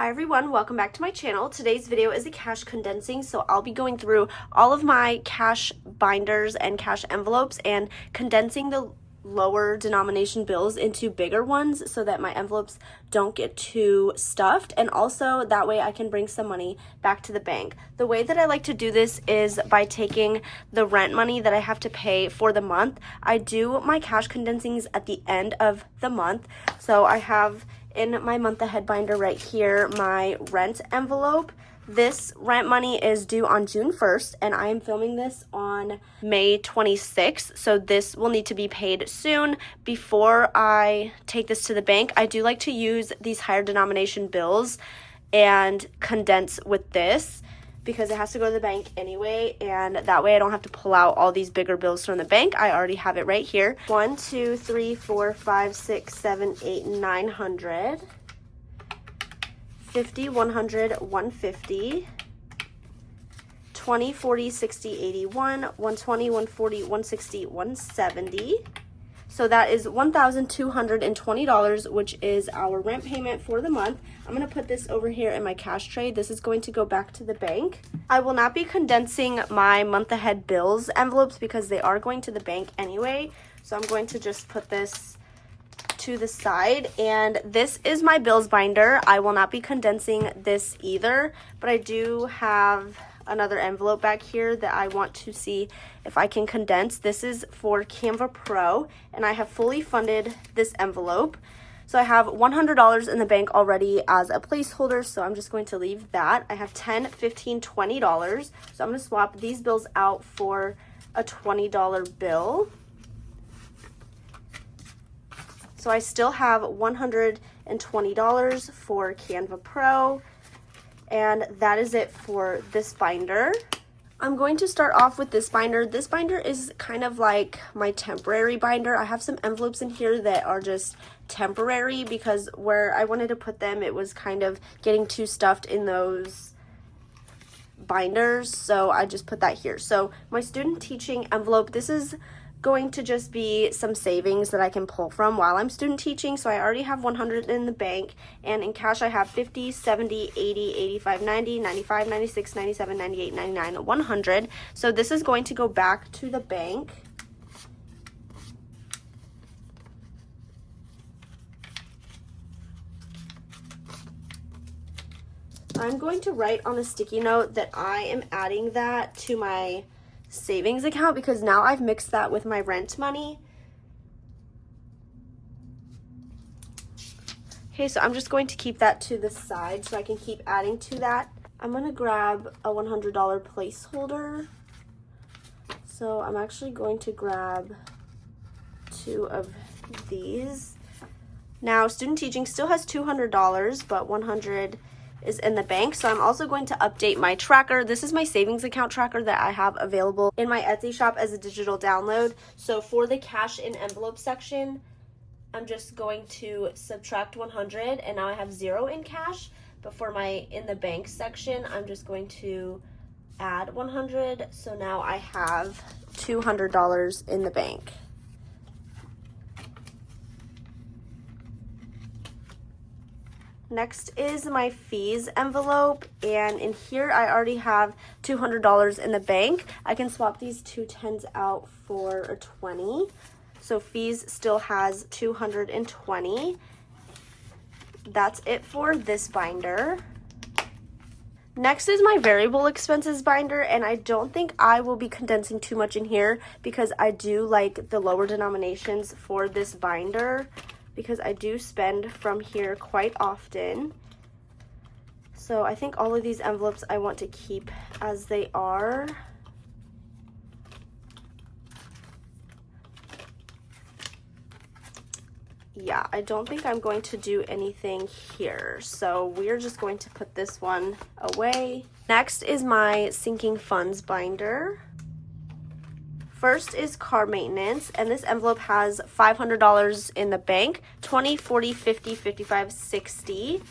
Hi everyone, welcome back to my channel. Today's video is a cash condensing, so I'll be going through all of my cash binders and cash envelopes and condensing the lower denomination bills into bigger ones so that my envelopes don't get too stuffed, and also that way I can bring some money back to the bank. The way that I like to do this is by taking the rent money that I have to pay for the month. I do my cash condensings at the end of the month, so I have in my month ahead binder right here my rent envelope. This rent money is due on June 1st and I am filming this on May 26th, so this will need to be paid soon before I take this to the bank. I do like to use these higher denomination bills and condense with this because it has to go to the bank anyway, and that way I don't have to pull out all these bigger bills from the bank. I already have it right here. 1, 2, 3, 4, 5, 6, 7, 8, 900, 50, 100, 150, 20, 40, 60, 81, 120, 140, 160, 170. So that is $1,220, which is our rent payment for the month. I'm going to put this over here in my cash tray. This is going to go back to the bank. I will not be condensing my month ahead bills envelopes because they are going to the bank anyway. So I'm going to just put this to the side, and this is my bills binder. I will not be condensing this either, but I do have another envelope back here that I want to see if I can condense. This is for Canva Pro, and I have fully funded this envelope. So I have $100 in the bank already as a placeholder, so I'm just going to leave that. I have $10, $15, $20, so I'm going to swap these bills out for a $20 bill. So I still have $120 for Canva Pro, and that is it for this binder. I'm going to start off with this binder. This binder is kind of like my temporary binder. I have some envelopes in here that are just temporary because where I wanted to put them, it was kind of getting too stuffed in those binders, so I just put that here. So my student teaching envelope, this is going to just be some savings that I can pull from while I'm student teaching. So I already have 100 in the bank, and in cash I have 50, 70, 80, 85, 90, 95, 96, 97, 98, 99, 100. So this is going to go back to the bank. I'm going to write on a sticky note that I am adding that to my savings account because now I've mixed that with my rent money. Okay, so I'm just going to keep that to the side so I can keep adding to that. I'm going to grab a $100 placeholder. So I'm actually going to grab 2 of these. Now, student teaching still has $200, but $100 is in the bank. So I'm also going to update my tracker. This is my savings account tracker that I have available in my Etsy shop as a digital download. So for the cash in envelope section, I'm just going to subtract 100, and now I have 0 in cash. But for my in the bank section, I'm just going to add 100. So now I have $200 in the bank. Next is my fees envelope, and in here I already have $200 in the bank. I can swap these 2 10s out for a 20. So fees still has 220. That's it for this binder. Next is my variable expenses binder, and I don't think I will be condensing too much in here because I do like the lower denominations for this binder, because I do spend from here quite often. So I think all of these envelopes I want to keep as they are. Yeah, I don't think I'm going to do anything here. So we're just going to put this one away. Next is my sinking funds binder. First is car maintenance, and this envelope has $500 in the bank, 20, 40, 50, 55, 60.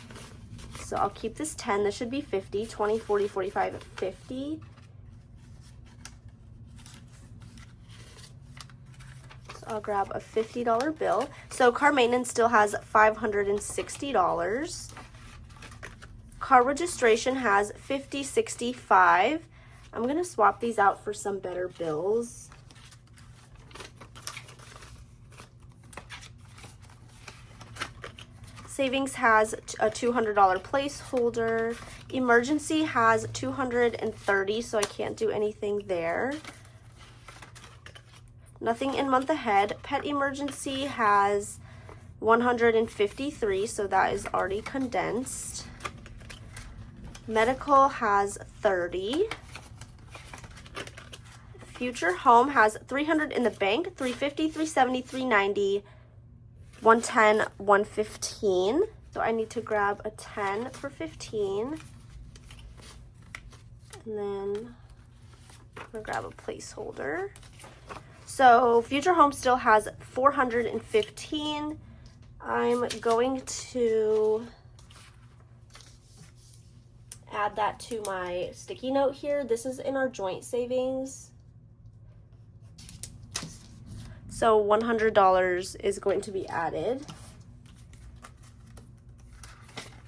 So I'll keep this 10. This should be 50, 20, 40, 45, 50. So I'll grab a $50 bill. So car maintenance still has $560. Car registration has 50, 65. I'm going to swap these out for some better bills. Savings has a $200 placeholder. Emergency has 230, so I can't do anything there. Nothing in month ahead. Pet emergency has 153, so that is already condensed. Medical has 30. Future home has 300 in the bank, 350, 370, 390, 110, 115. So I need to grab a 10 for 15. And then I'm gonna grab a placeholder. So future home still has 415. I'm going to add that to my sticky note here. This is in our joint savings. So $100 is going to be added.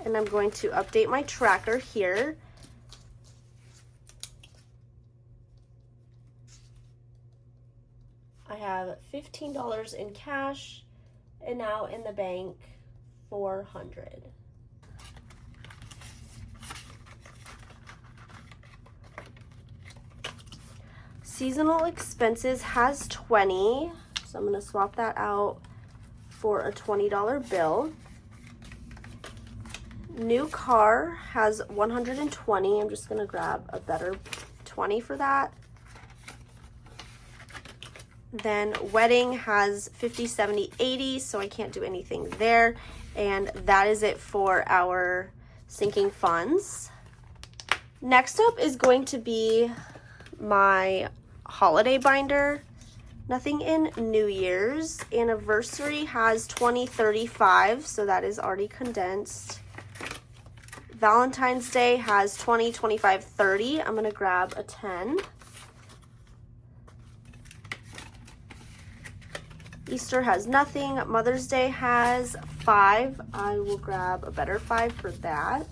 And I'm going to update my tracker here. I have $15 in cash, and now in the bank, 400. Seasonal expenses has 20, so I'm going to swap that out for a $20 bill. New car has 120. I'm just going to grab a better 20 for that. Then wedding has 50, 70, 80, so I can't do anything there. And that is it for our sinking funds. Next up is going to be my holiday binder. Nothing in New Year's. Anniversary has 20, 35, so that is already condensed. Valentine's Day has 20, 25, 30. I'm going to grab a 10. Easter has nothing. Mother's Day has 5. I will grab a better 5 for that.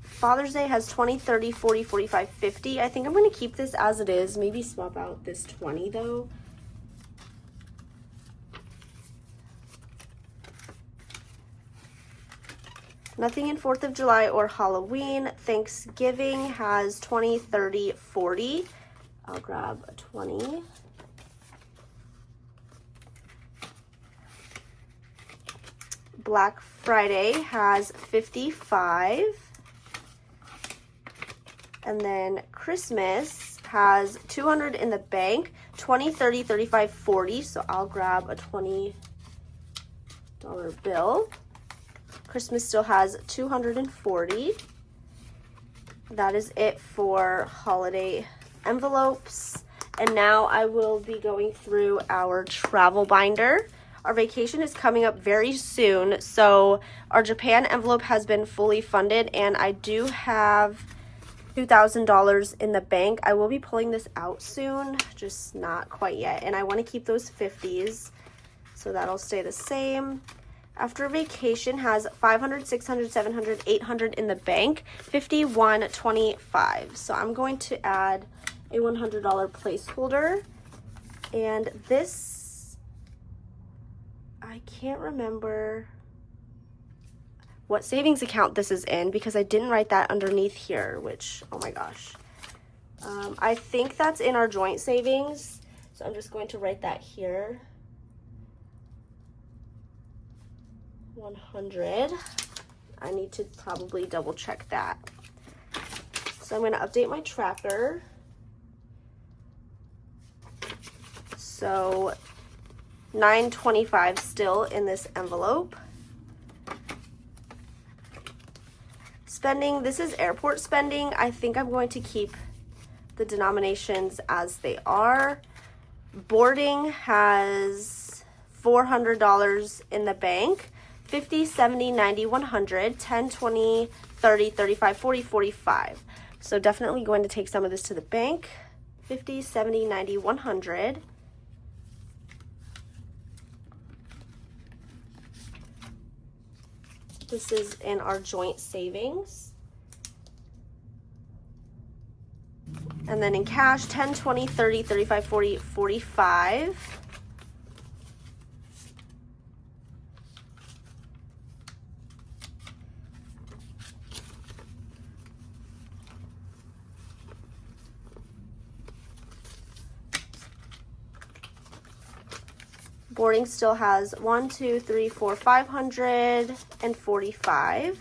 Father's Day has 20, 30, 40, 45, 50. I think I'm going to keep this as it is. Maybe swap out this 20 though. Nothing in 4th of July or Halloween. Thanksgiving has 20, 30, 40. I'll grab a 20. Black Friday has 55. And then Christmas has 200 in the bank, 20, 30, 35, 40. So I'll grab a $20 bill. Christmas still has 240. That is it for holiday envelopes. And now I will be going through our travel binder. Our vacation is coming up very soon, so our Japan envelope has been fully funded, and I do have $2,000 in the bank. I will be pulling this out soon, just not quite yet. And I want to keep those 50s, so that'll stay the same. After vacation has 500, 600, 700, 800 in the bank, 51, 25. So I'm going to add a $100 placeholder. And this, I can't remember what savings account this is in because I didn't write that underneath here, which, oh my gosh. I think that's in our joint savings. So I'm just going to write that here. 100. I need to probably double check that. So I'm going to update my tracker. So $9.25 still in this envelope. Spending, this is airport spending. I think I'm going to keep the denominations as they are. Boarding has $400 in the bank. 50, 70, 90, 100, 10, 20, 30, 35, 40, 45. So definitely going to take some of this to the bank. 50, 70, 90, 100. This is in our joint savings. And then in cash, 10, 20, 30, 35, 40, 45. Boarding still has 1, 2, 3, 4, 545.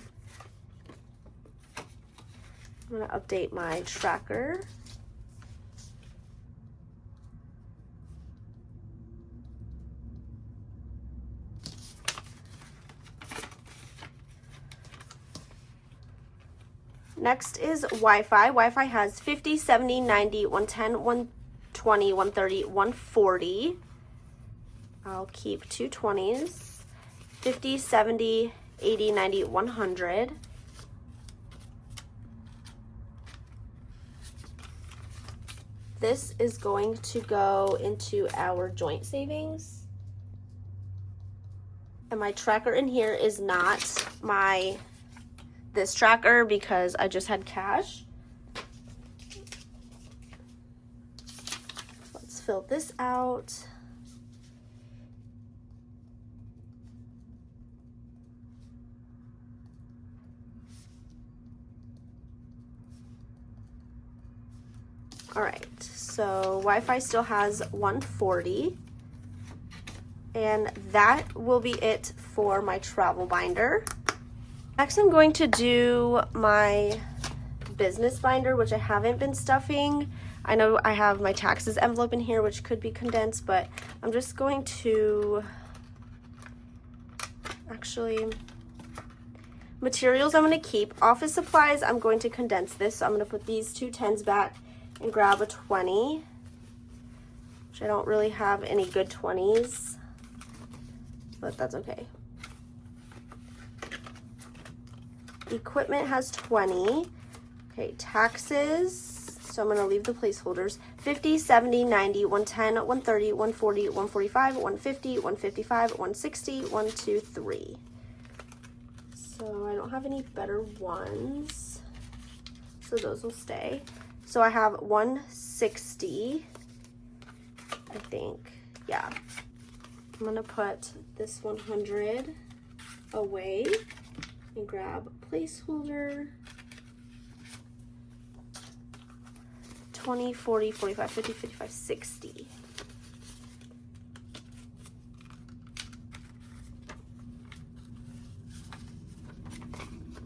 I'm going to update my tracker. Next is Wi-Fi. Wi-Fi has 50, 70, 90, 110, 120, 130, 140. I'll keep 2 20s. 50, 70, 80, 90, 100. This is going to go into our joint savings. And my tracker in here is not this tracker because I just had cash. Let's fill this out. All right, so Wi-Fi still has 140. And that will be it for my travel binder. Next, I'm going to do my business binder, which I haven't been stuffing. I know I have my taxes envelope in here, which could be condensed, but I'm just going to actually, materials I'm going to keep. Office supplies, I'm going to condense this. So I'm going to put these 2 10s back and grab a 20, which I don't really have any good 20s, but that's okay. Equipment has 20. Okay, taxes, so I'm going to leave the placeholders. 50, 70, 90, 110, 130, 140, 145, 150, 155, 160, 1, 2, 3. So I don't have any better ones, so those will stay. So I have 160, I think, yeah. I'm gonna put this 100 away and grab placeholder. 20, 40, 45, 50, 55, 60.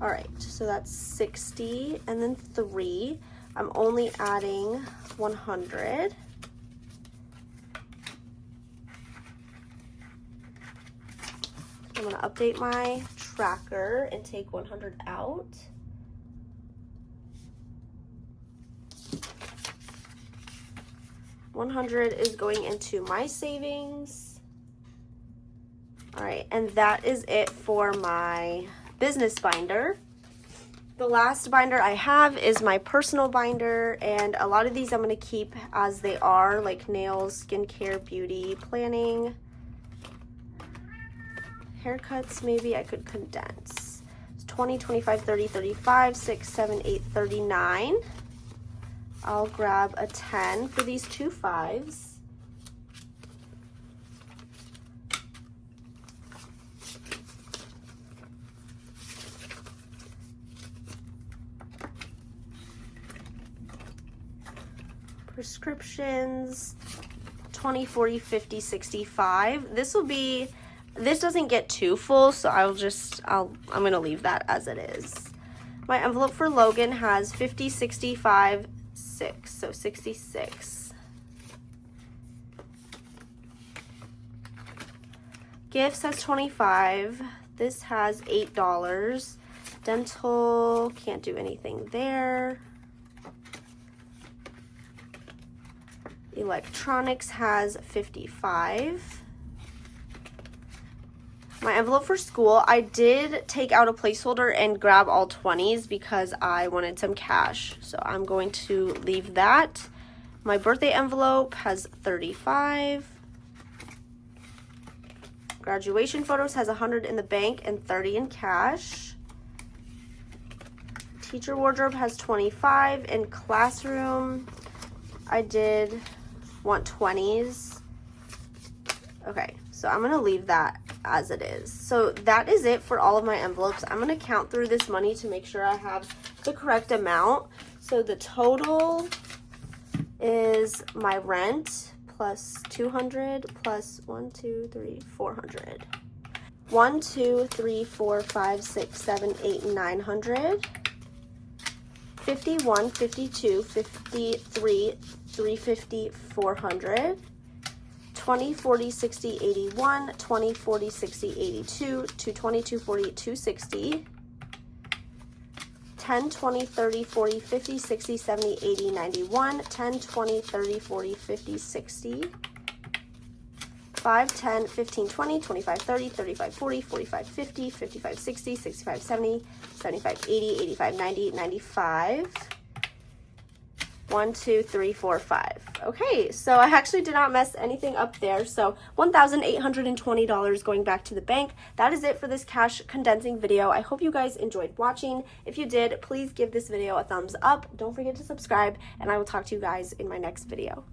All right, so that's 60 and then 3. I'm only adding 100. I'm gonna update my tracker and take 100 out. $100 is going into my savings. All right, and that is it for my business binder. The last binder I have is my personal binder, and a lot of these I'm going to keep as they are, like nails, skincare, beauty, planning, haircuts. Maybe I could condense. It's 20, 25, 30, 35, 6, 7, 8, 39. I'll grab a 10 for these 2 5s. Prescriptions, 20, 40, 50, 65. This doesn't get too full, so I'm gonna leave that as it is. My envelope for Logan has 50, 65, 6, so 66. Gifts has 25. This has $8. Dental, can't do anything there. Electronics has 55. My envelope for school, I did take out a placeholder and grab all 20s because I wanted some cash. So I'm going to leave that. My birthday envelope has 35. Graduation photos has 100 in the bank and 30 in cash. Teacher wardrobe has 25. In classroom, I did want 20s. Okay, so I'm gonna leave that as it is. So that is it for all of my envelopes. I'm gonna count through this money to make sure I have the correct amount. So the total is my rent plus 200 plus 1, 2, 3, 400. 1, 2, 3, 4, 5, 6, 7, 8, 900. 51, 52, 53, 350, 400. 20, 40, 60, 81, 20, 40, 60, 82, 220, 240, 260. 10, 20, 30, 40, 50, 60, 70, 80, 91, 10, 20, 30, 40, 50, 60, 5, 10, 15, 20, 25, 30, 35, 40, 45, 50, 55, 60, 65, 70, 75, 80, 85, 90, 95. 1, 2, 3, 4, 5. Okay, so I actually did not mess anything up there. So $1,820 going back to the bank. That is it for this cash condensing video. I hope you guys enjoyed watching. If you did, please give this video a thumbs up. Don't forget to subscribe, and I will talk to you guys in my next video.